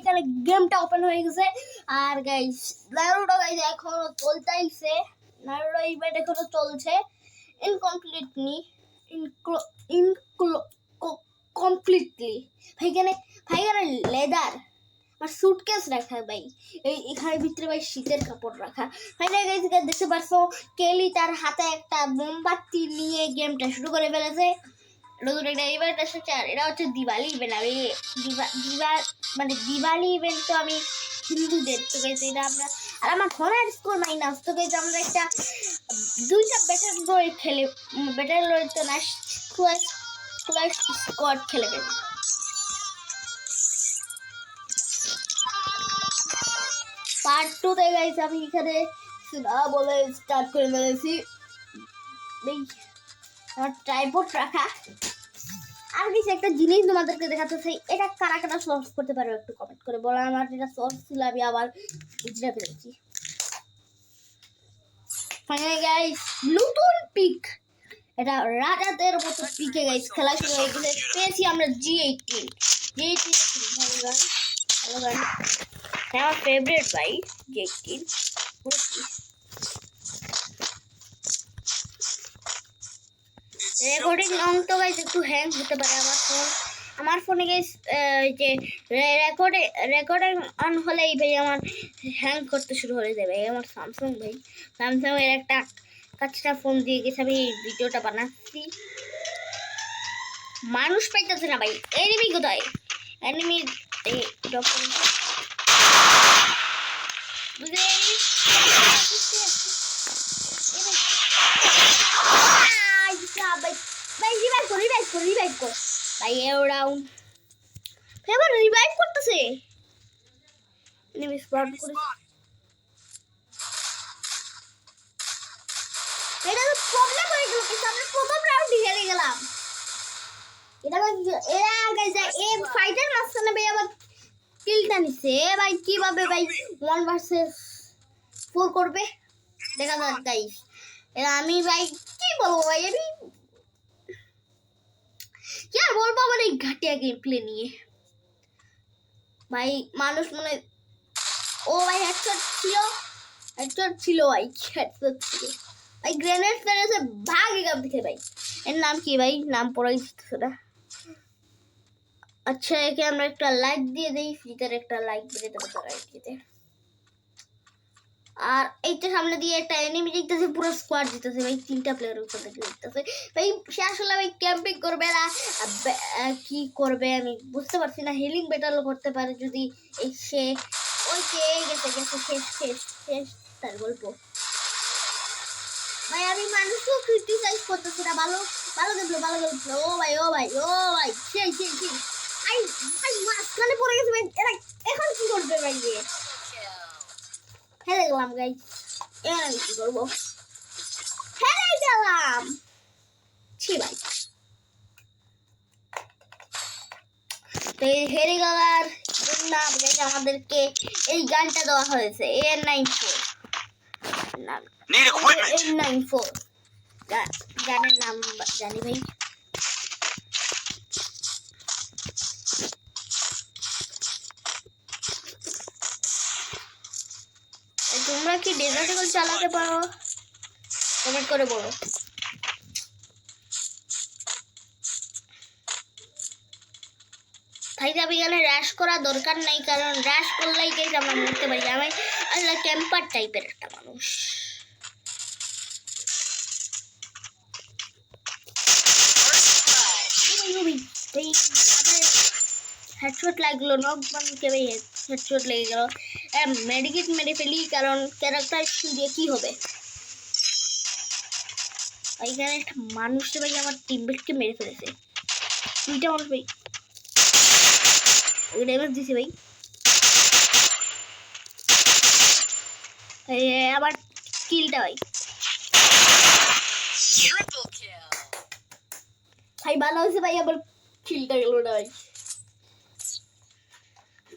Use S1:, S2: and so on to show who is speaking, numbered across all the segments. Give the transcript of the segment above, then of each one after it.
S1: এখানে গেমটা ওপেন হয়ে গেছে। আর গাইস নারুটো গাইস এখনো চলতেইছে, নারুটো ইভেন্ট এখনো চলছে। ইনকমপ্লিটলি কমপ্লিটলি ভাই এখানে লেদার আর সুটকেস রাখা ভাই, এই এখানে ভিতরে ভাই শীতের কাপড় রাখা। ভাই গাইস দেখতে পারছো কেলি তার হাতে একটা মোমবাতি নিয়ে গেমটা শুরু করে ফেলেছে। নতুন একটা ইভেন্ট এসেছে, আর এটা হচ্ছে দিওয়ালি ইভেন্ট। আমি দিওয়ালি ইভেন্ট তো আমি হিন্দুদের, তো গাইস এটা আমরা, আর আমার ঘোড়ার স্কোর মাইনাস, তো গাইস আমরা একটা 2টা ব্যাটল রয়্যাল খেলে, ব্যাটল রয়্যাল তো না, স্কোয়াড খেলে গেছি। পার্ট 2 গাইস আমি এখানে না বলে স্টার্ট করে ফেলেছি। আমার ট্রাইপড রাখা। আর কিছু একটা জিনিস তোমাদেরকে দেখাতে চাই, এটা কারা কারা সলভ করতে পারো একটু কমেন্ট করে বলো। আমার যেটা সলভ ছিল আমি আবার বুঝতে পেরেছি। ফাইনালি গাইস নতুন পিক, এটা রাজাদের মতো পিকে গাইস খেলা শুরু হয়ে গেছে। পেয়েছি আমরা G18 ভালো গান, ভালো গান, আমার ফেভারিট ভাই G18। রেকর্ডিং অন তো গাইস একটু হ্যাং হতে পারে আমার ফোনে গাইস, যে রেকর্ডিং অন হলেই ভাই আমার হ্যাং করতে শুরু হয়ে যাবে। আমার স্যামসাং ভাই, স্যামসাং এর একটা কাছটা ফোন দিয়ে গেছে, আমি ভিডিওটা বানাচ্ছি, মানুষ পাইতেছে না ভাই। এনিমি কোথায়? এনিমি রিভাইভ কর ভাই, এরাউন্ড ফেভার রিভাইভ করতেছে, এনিমি স্পট করে। এটা তো প্রবলেম হয়ে গেল, কিন্তু আমরা প্রথম রাউন্ডে হেরে গেলাম। এরা গাইস এই ফাইটার মাঝখানে ভাই আবার কিলটা নিছে ভাই, কিভাবে ভাই 1 ভার্সেস 4 করবে দেখা যাক গাইস। এরা আমি ভাই কি বলবো ভাই, আমি কি আর বলবো আমার এই ঘাটিয়া গেম প্লে নিয়ে ভাই। মানুষ মনে, ও ভাই হেডশট ছিল ভাই, হেডশট ছিল ভাই, গ্রেনেড ফেলেছে ভাগ এখান থেকে ভাই। এর নাম কি ভাই? নাম পড়াই দিতেছে না। আচ্ছা একে আমরা একটা লাইক দিয়ে দেই, ফ্রিতে একটা লাইক দিয়ে দেবো দিতে। আর এইটা সামনে দিয়ে একটা এনিমি জিততেছে, পুরো স্কোয়াড জিততেছে ভাই, 3টা প্লেয়ার উপর থেকে জিততেছে ভাই। সে আসলে ভাই ক্যাম্পিং করবে না কি করবে আমি বুঝতে পারছি না। হিলিং ব্যাটল করতে পারে যদি সে ওই গেছে শেষ তার গল্প ভাই। আমি মানুষও ক্রিটিসাইজ করতেছি না, ভালো গেল। ও ভাই সেই ভাই মাঝখানে পড়ে গেছে ভাই। এরা এখন কি করবে ভাই? হেরে গেলাম গাইস, এবার আমি কি করবো? হেরে গেলাম ছি ভাই। তো এই হেরে গেলার জন্য আমাদেরকে এই গানটা দেওয়া হয়েছে AN94 N94 গানের নাম জানি ভাই। তোমরা কি ডেজার্ট ইগল চালাতে পারো? কমেন্ট করে বলো। ভাই যাবে গেলে র্যাশ করা দরকার নাই, কারণ র্যাশ করলেই গাইস আমরা মরতে পারি। আমি আসলে ক্যাম্পার টাইপের একটা মানুষ। হেডশট লাগলো, নক বানকে ভাই হেডশট লেগে গেল। মেডিকেট মেরে ফেলি, কারণ ক্যারেক্টার দিয়ে কি হবে। এখানে একটা মানুষটা ভাই আমার টিমমেটকে মেরে ফেলেছে, 2টা মানুষ ভাই ড্যামেজ দিছে ভাই। আবার কিলটা ভাই ভালো হয়েছে ভাই, আবার কিলটা গেল না ভাই।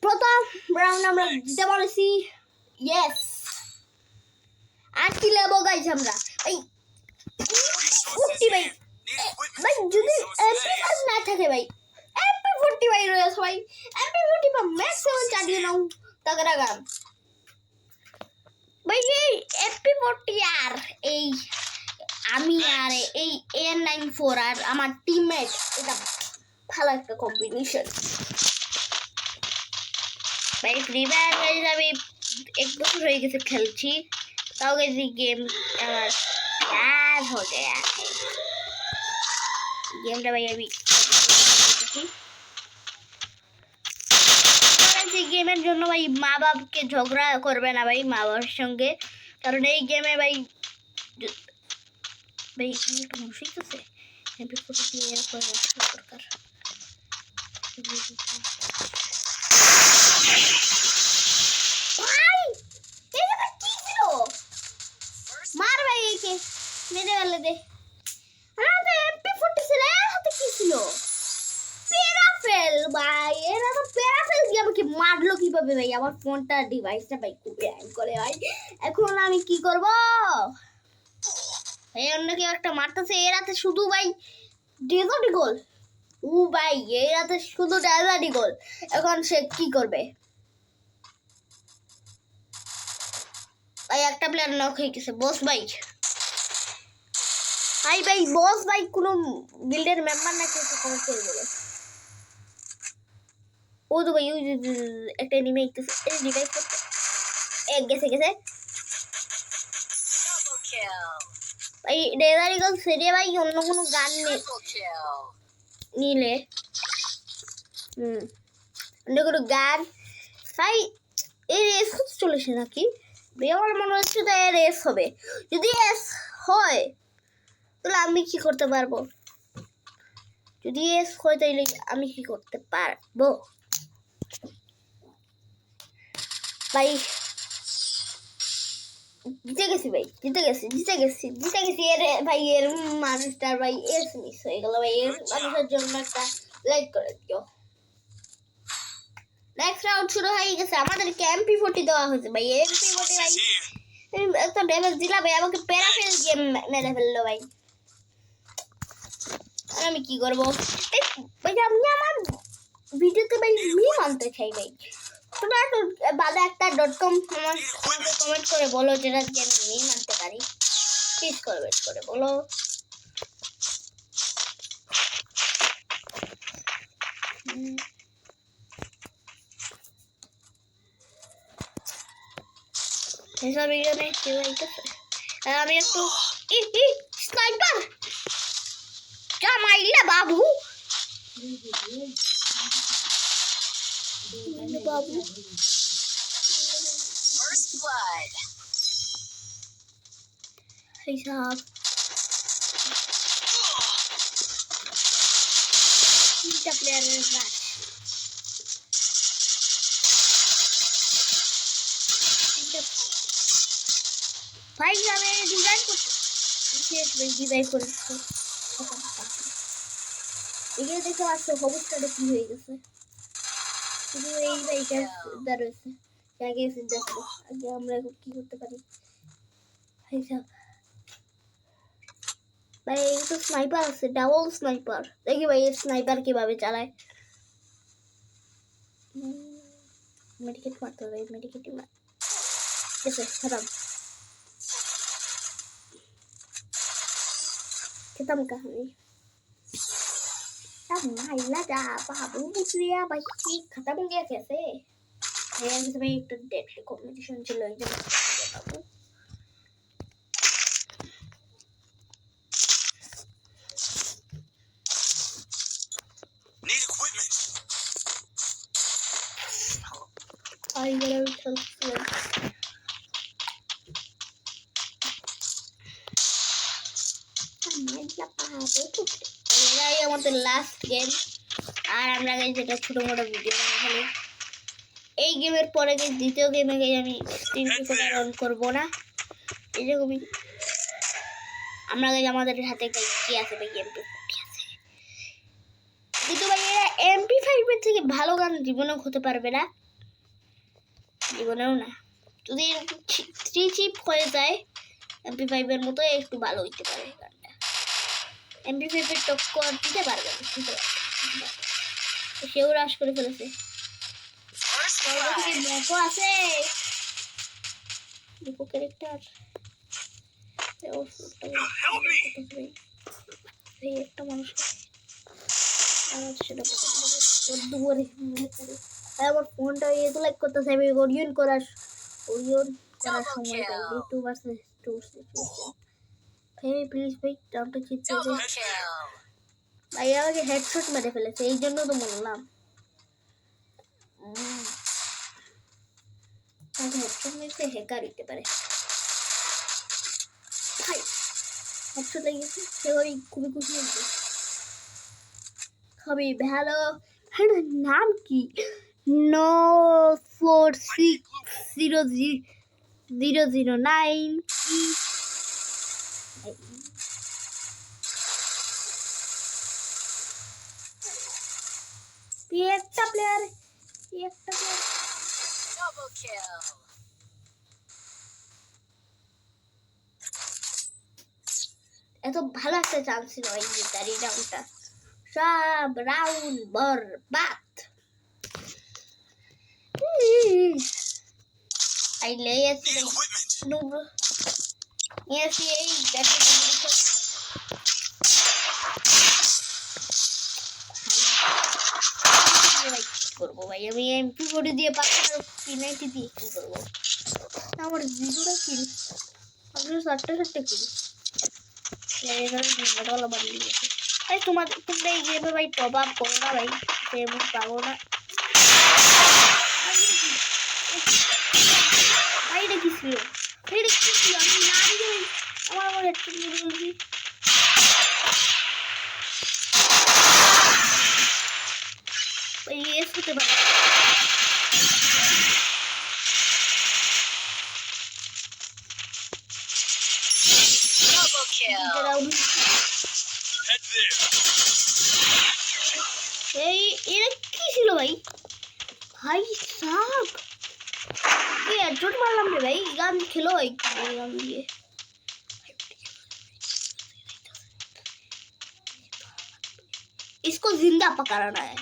S1: প্রথম রাউন্ড আমরা জিতে পারছি, ইয়েস। আর কি লেবো গাইস আমরা ভাই, ভাই যদি MP5 না থাকে ভাই, MP40 MP40 ভাই রয়েছে ভাই, MP40 বা ম্যাক্সিমাম চালিয়ে নাও তাগড়া গান ভাই। এই MP40 আর এই আমি আর এই AR94 আর আমার টিমমেট, এটা ভালো একটা কম্বিনেশন ভাই। ফ্রি ফায়ার গাইজ আমি 1 বছর হয়ে গেছে খেলছি, তাও গাইজ এই গেম আমার याद हो गया है। গেমটা ভাই আমি গেমের জন্য ভাই মা বাপকে ঝগড়া করবে না ভাই মা বাবার সঙ্গে, কারণ এই গেমে ভাই ভাই একটু মুশকিল আছে। MP40 দিয়ে দরকার ভাই, এটা কি ছিল? মার ভাই একে মেরে ফেলে দে। আমাদের MP40 ছিল, হাতে কি ছিল? প্যারাফেল ভাই, এরা তো প্যারাফেল দিয়ে আমাকে মারলো কিভাবে ভাই? আমার ফোনটা ডিভাইসটা ভাই খুব হ্যাং করে ভাই। এখন আমি কি করব ভাই? অন্য কেউ একটা মারতেছে, এরাতে শুধু ভাই ডেজার্টি গোল। ও ভাই এরাতে শুধু ডেজার্টি গোল। এখন সে কি করবে ভাই? একটা প্লেয়ার নক হয়ে গেছে, বস ভাই। ভাই ভাই বস ভাই কোনো গিল্ডের মেম্বার নাকি একটু কমেন্ট করে বলো। ও তো ভাই ওই একটা এনিমি আইতেছে, এই রিভাইভ করতে গেছে ভাই। ডেজারি গল সেরে ভাই অন্য কোনো গান নিলে অন্য কোনো গান ভাই। এই রেস চলেছে নাকি ভাই? আমার মনে হচ্ছে তো রেস হবে। যদি এস হয় তাহলে আমি কি করতে পারবো? যদি এস হয় তাহলে আমি কি করতে পারবো ভাই? জিতে গেছি ভাই, জিতে গেছি। এর ভাই এর মানুষটার ভাই এস মিস হয়ে গেল ভাই। এর মানুষের জন্য একটা লাইক করে দিও। নেক্সট রাউন্ড শুরু হয়ে গেছে, আমাদেরকে MP40 দেওয়া হয়েছে ভাই। MP40 ভাই এত ড্যামেজ দিলা ভাই, আমাকে প্যারাফেল গেম মেরে ফেললো ভাই। আমি কি করবো ভাই? আমি আমার ভিডিওতে ভাই মিম আনতে চাই ভাই। তোমরা একটু বাদে একটা .com আমাকে কমেন্ট করে বলো যেটা যে আমি মিম আনতে পারি, প্লিজ কমেন্ট করে বলো। এসব ভিডিও নেই কেউ আইতেছে। আমি একটু স্নাইপার জামাইলা বাবু বাবু First blood. Hey साहब, तीनटा प्लेयर है मैच। भाई हमें डिजाइन को विशेष में डिजाइन করতে এগুলো দেখে আসছে অবস্থাটা কি হয়ে গেছে। শুধু এই ভাইটা দাঁড়িয়েছে আগে এসে দেখো আগে আমরা কি করতে পারি। ভাই সাহেব ভাই এই তো স্নাইপার আছে, ডাবল স্নাইপার। দেখি ভাই এই স্নাইপার কিভাবে চালায়। মেডিকেট মারতে হবে, মেডিকেট মার এসে খতম खत्म कहानी। अब माइला जा बाबू पूछ लिया भाई कि खत्म हो गया कैसे? यार जैसे भाई एक डेडली कॉम्पिटिशन चल रही है बाबू। Need equipment. I gotta tell you. এটাই আমাদের লাস্ট গেম। আর আমরা যেটা ছোটো মোটো ভিডিও বানাই, এই গেমের পরে দ্বিতীয় গেমে আমি স্ক্রিন রেকর্ডার অন করবো না। এরকমই আমরা আমাদের হাতে কি আছে ভাই? MP40 আছে। কিন্তু ভাই এরা MP5 থেকে ভালো গান জীবনেও হতে পারবে না, জীবনেও না। যদি 3 চিপ হয়ে যায় MP5 এর মতো একটু ভালো হইতে পারে গানটা। MP5 এর টক্কর দিতে পারবে না। সেও রাশ করে ফেলেছে। দেখো আছে দেখো ক্যারেক্টার একটা মানুষ আমার ফোনটা এতো লাইক করতেছে আমি ওরিয়ন করার সময় পাই 2 ভার্সেস 2 সিচুয়েশন। ভাই প্লিজ ভাই টাউনটা জিততে হবে ভাই। আমাকে হেডশট মেরে ফেলেছে এই জন্য তো বললাম হেডশট মেরেছে হ্যাকার হইতে পারে। ভাই হেডশট লেগেছে সে ওই খুবই খুশি হয়েছে খুবই ভালো। নাম কি 94600009 একটা প্লেয়ার ডাবল কিল। এত ভালো একটা চান্স ছিল এই জেতার এই রাউন্ডটা। সব round Borbaad. I lay it এই করবো ভাই আমি এমপি বডি দিয়ে পাচ্ছি পিনাইটি দিয়ে কি করবো আমার জিরোটা কিল আমি 60 কিল ভাই তোমরা এই গেমে ভাই টপ আপ করো না ভাই এমন পাবো না ভাই এটা কি ছিল আমি না দিই আমার হেডফোন নিয়ে বলছি এস হতে পারে এই এরা কি ছিল ভাই ভাই সাব কি হেডশট মারলাম রে ভাই গান খেলো এই গান দিয়ে इसको जिंदा पकड़ना है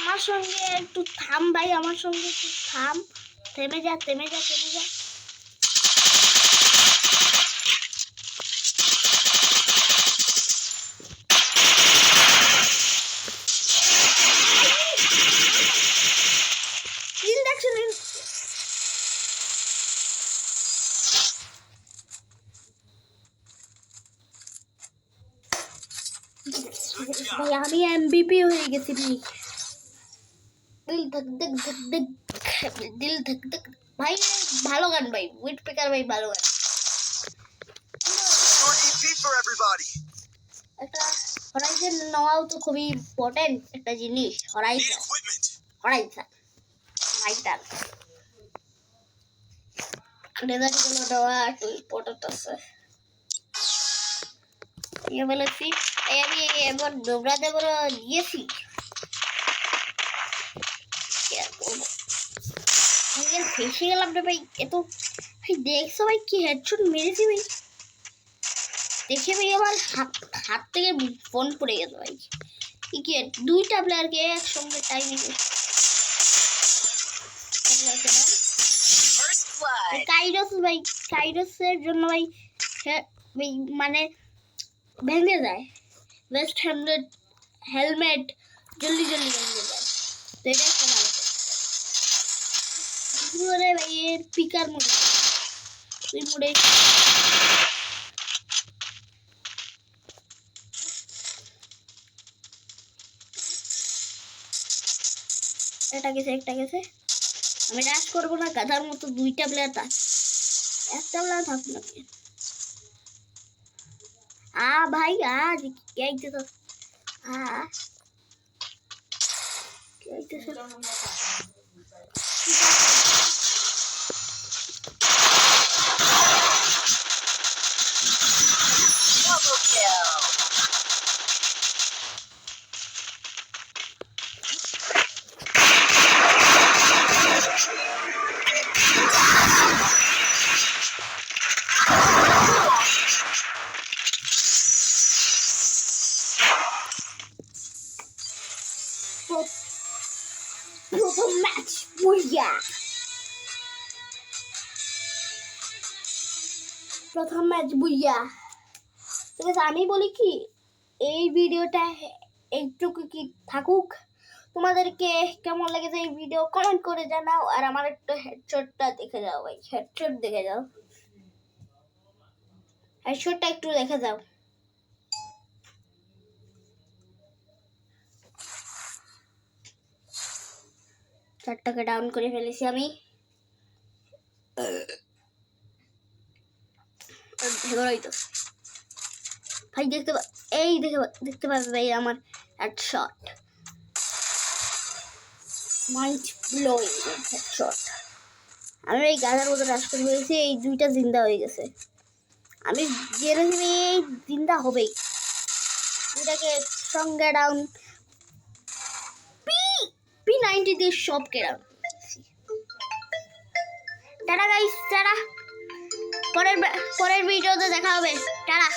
S1: আমার সঙ্গে একটু থাম ভাই আমার সঙ্গে একটু থাম থেমে যা ভাই আমি এমভিপি হয়ে গেছি দিল ধক ধক ভাই ভালো গান ভাই উইট পিকার ভাই ভালো গান একটা হরাইজন নেওয়াও তো খুবই ইম্পর্টেন্ট একটা জিনিস হরাইজন লেদার গুলো দেওয়া একটু ইম্পর্টেন্ট আছে ये वाला सीट আমি এবার ডোবরাতে বড় দিয়েছি क्या করব আমি ফেসে গেলাম রে ভাই এত ভাই দেখছো ভাই কি হেডশট মেরেছি ভাই দেখে ভাই আমার হাত থেকে ফোন পড়ে গেল ভাই কি দুইটা প্লেয়ারকে একসঙ্গে টাইমিং কাইরসের জন্য ভাই মানে ভেঙে যায় ওয়েস্ট হ্যামের হেলমেট জলদি ভেঙে যায় তো এটা একটা ভালো ভাই এর পিকার মোডে তুই মোডে একটা গেছে আমি রাশ করবো না গাধার মতো দুইটা প্লেয়ার থাক একটা প্লেয়ার থাক না भाई आज क्या इधर क्या इधर বুইয়া। প্রথম ম্যাচ বুইয়া। ঠিক আছে, আমি বলি কি এই ভিডিওটা এইটুকু কি থাকুক। তোমাদেরকে কেমন লেগেছে এই ভিডিও কমেন্ট করে জানাও। আর আমার একটু হেডশটটা দেখে যাও ভাই, হেডশট দেখে যাও, হেডশটটা একটু দেখে যাও। চারটাকে ডাউন করে ফেলেছি আমি। ভাই দেখতে পাবে ভাই আমার হেডশট, মাইন্ড ব্লোয়িং হেডশট। আমি এই গাধার মতো রাশ করে ফেলেছি, এই দুইটা জিন্দা হয়ে গেছে। আমি জেনেছি এই জিন্দা হবেই। দুইটাকে সঙ্গে ডাউন, P90 দিয়ে সবকে ডাউন। টাটা গাইস, টাটা, পরের ভিডিওতে দেখা হবে, টাটা।